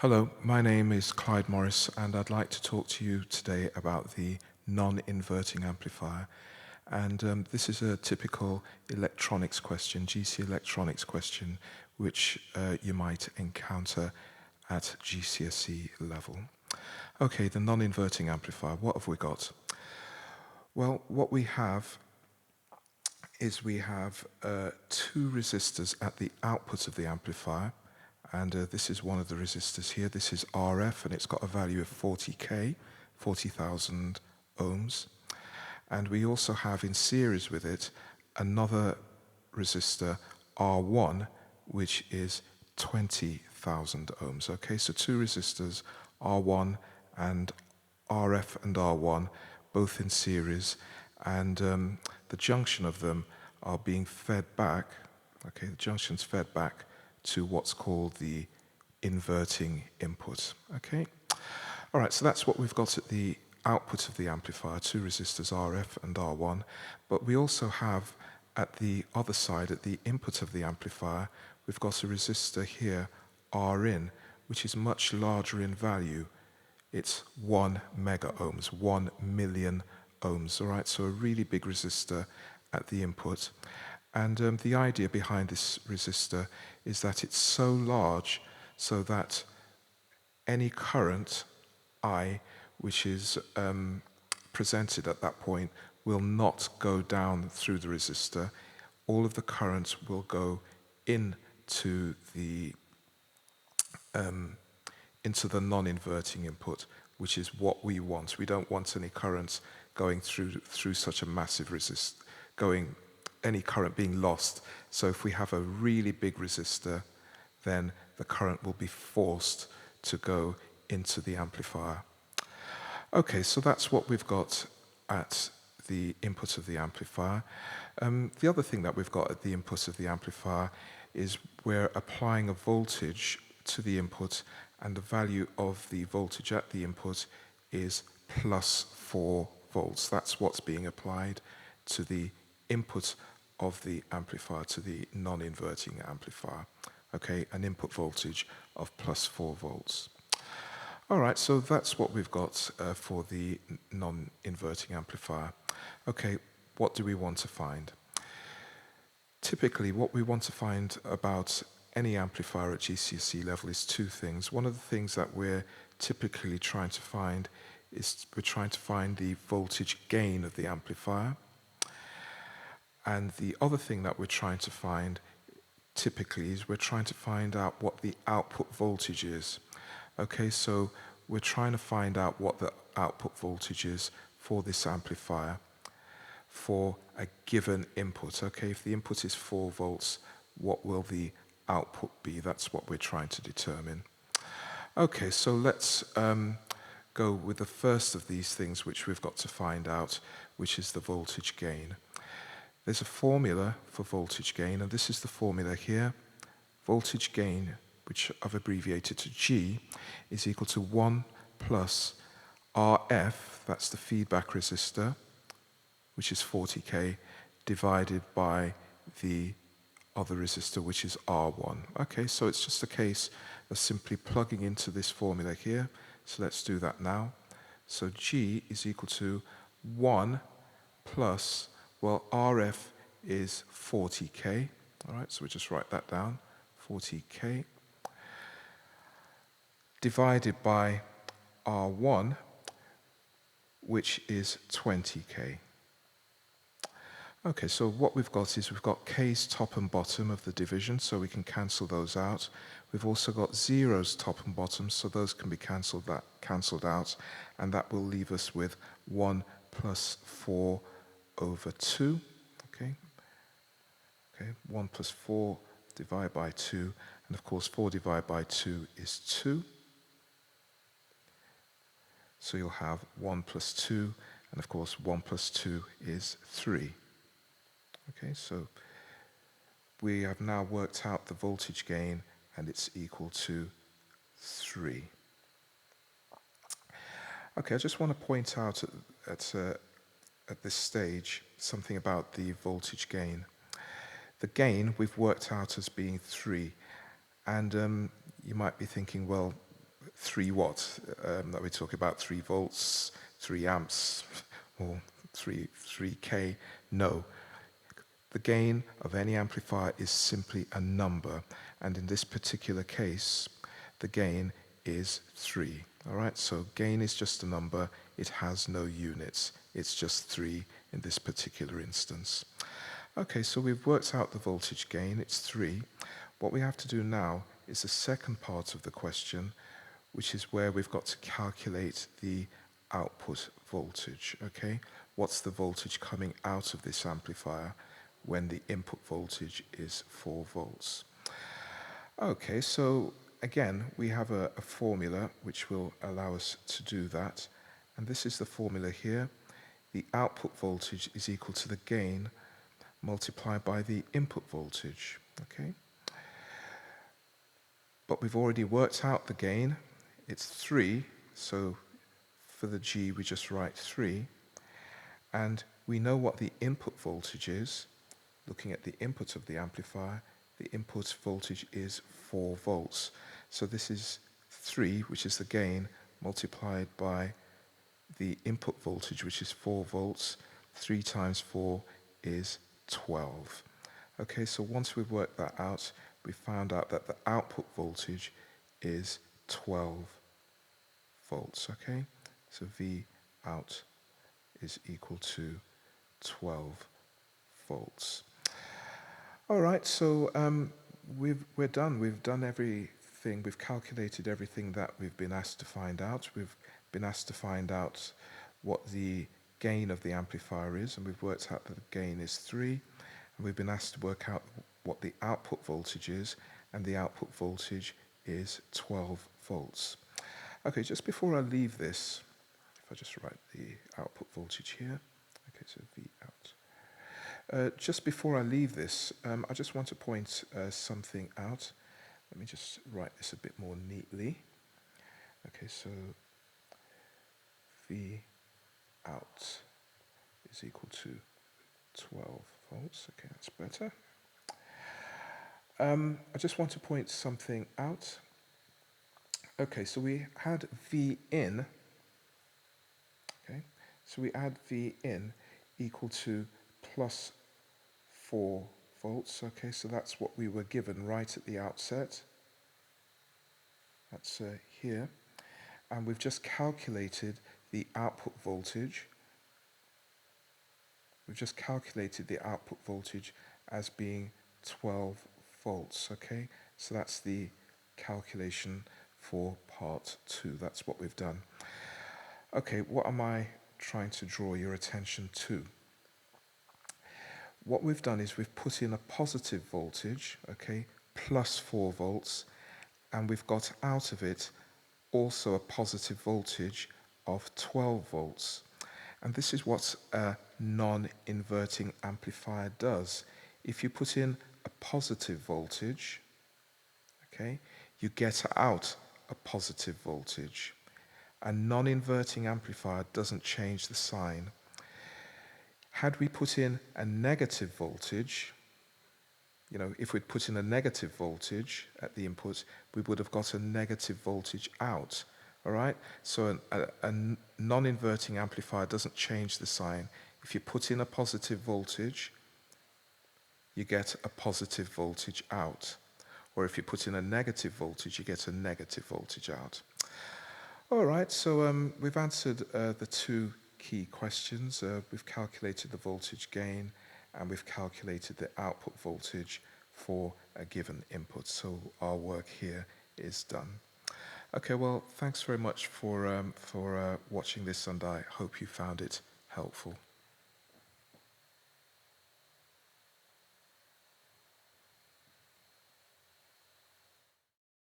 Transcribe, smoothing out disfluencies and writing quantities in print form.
Hello, my name is Clyde Morris, and I'd like to talk to you today about the non-inverting amplifier. And this is a typical electronics question, GC electronics question, which you might encounter at GCSE level. Okay, the non-inverting amplifier, what have we got? Well, what we have is we have two resistors at the output of the amplifier. And this is one of the resistors here. This is RF, and it's got a value of 40K, 40,000 ohms. And we also have in series with it another resistor, R1, which is 20,000 ohms. Okay, so two resistors, R1 and RF and R1, both in series. And the junction of them are being fed back. Okay, the junction's fed back to what's called the inverting input. Okay? All right, so that's what we've got at the output of the amplifier, two resistors RF and R1, but we also have at the other side, at the input of the amplifier, we've got a resistor here, Rin, which is much larger in value. It's 1 mega ohms, 1 million ohms, all right? So a really big resistor at the input. And the idea behind this resistor is that it's so large so that any current I, which is presented at that point, will not go down through the resistor. All of the current will go into the non-inverting input, which is what we want. We don't want any current going through such a massive resistor, any current being lost. So if we have a really big resistor, then the current will be forced to go into the amplifier. Okay, so that's what we've got at the input of the amplifier. The other thing that we've got at the input of the amplifier is we're applying a voltage to the input, and the value of the voltage at the input is plus 4 volts. That's what's being applied to the input of the amplifier, to the non-inverting amplifier. Okay, an input voltage of plus 4 volts. All right, so that's what we've got for the non-inverting amplifier. Okay, what do we want to find? Typically, what we want to find about any amplifier at GCSE level is two things. One of the things that we're typically trying to find is we're trying to find the voltage gain of the amplifier. And the other thing that we're trying to find typically is we're trying to find out what the output voltage is. Okay, so we're trying to find out what the output voltage is for this amplifier for a given input. Okay, if the input is 4 volts, what will the output be? That's what we're trying to determine. Okay, so let's go with the first of these things which we've got to find out, which is the voltage gain. There's a formula for voltage gain, and this is the formula here. Voltage gain, which I've abbreviated to G, is equal to 1 plus RF, that's the feedback resistor, which is 40K, divided by the other resistor, which is R1. Okay, so it's just a case of simply plugging into this formula here. So let's do that now. So G is equal to 1 plus, well, RF is 40K. All right, so we just write that down, 40K, divided by R1, which is 20K. Okay, so what we've got is we've got K's top and bottom of the division, so we can cancel those out. We've also got zeros top and bottom, so those can be cancelled out, and that will leave us with 1 plus 4 over 2. Okay, 1 plus 4 divided by 2, and of course 4 divided by 2 is 2. So you'll have 1 plus 2, and of course 1 plus 2 is 3. Okay, so we have now worked out the voltage gain, and it's equal to 3. Okay, I just want to point out at this stage something about the voltage gain. The gain we've worked out as being 3, and you might be thinking, well, 3 watts, that we talk about 3 volts, 3 amps, or 3K. No. The gain of any amplifier is simply a number, and in this particular case, the gain is 3. All right, so gain is just a number. It has no units. It's just 3 in this particular instance. Okay, so we've worked out the voltage gain. It's 3. What we have to do now is the second part of the question, which is where we've got to calculate the output voltage, okay? What's the voltage coming out of this amplifier when the input voltage is 4 volts? Okay, so again, we have a formula which will allow us to do that. And this is the formula here. The output voltage is equal to the gain multiplied by the input voltage, okay? But we've already worked out the gain. It's 3, so for the G we just write 3. And we know what the input voltage is. Looking at the input of the amplifier, the input voltage is 4 volts. So this is 3, which is the gain, multiplied by the input voltage, which is 4 volts. 3 times 4 is 12. Okay, so once we've worked that out, we found out that the output voltage is 12 volts, okay? So V out is equal to 12 volts. All right, so we're done. We've done everything. We've calculated everything that we've been asked to find out. We've been asked to find out what the gain of the amplifier is, and we've worked out that the gain is 3. And we've been asked to work out what the output voltage is, and the output voltage is 12 volts. Okay, just before I leave this, if I just write the output voltage here, okay, so V out. Just before I leave this, I just want to point something out. Let me just write this a bit more neatly. Okay, so V out is equal to 12 volts. Okay, that's better. I just want to point something out. Okay, so we had V in. Okay, so we add V in equal to plus 4 volts. Okay, so that's what we were given right at the outset. That's here. And we've just calculated the output voltage. We've just calculated the output voltage as being 12 volts, okay? So that's the calculation for part 2. That's what we've done. Okay, what am I trying to draw your attention to? What we've done is we've put in a positive voltage, okay, plus 4 volts, and we've got out of it also a positive voltage of 12 volts. And this is what a non-inverting amplifier does. If you put in a positive voltage, okay, you get out a positive voltage. A non-inverting amplifier doesn't change the sign. Had we put in a negative voltage, you know, if we'd put in a negative voltage at the input, we would have got a negative voltage out. All right? So a non-inverting amplifier doesn't change the sign. If you put in a positive voltage, you get a positive voltage out. Or if you put in a negative voltage, you get a negative voltage out. All right, so we've answered the 2 key questions. We've calculated the voltage gain, and we've calculated the output voltage for a given input. So our work here is done. Okay, well, thanks very much for watching this, and I hope you found it helpful.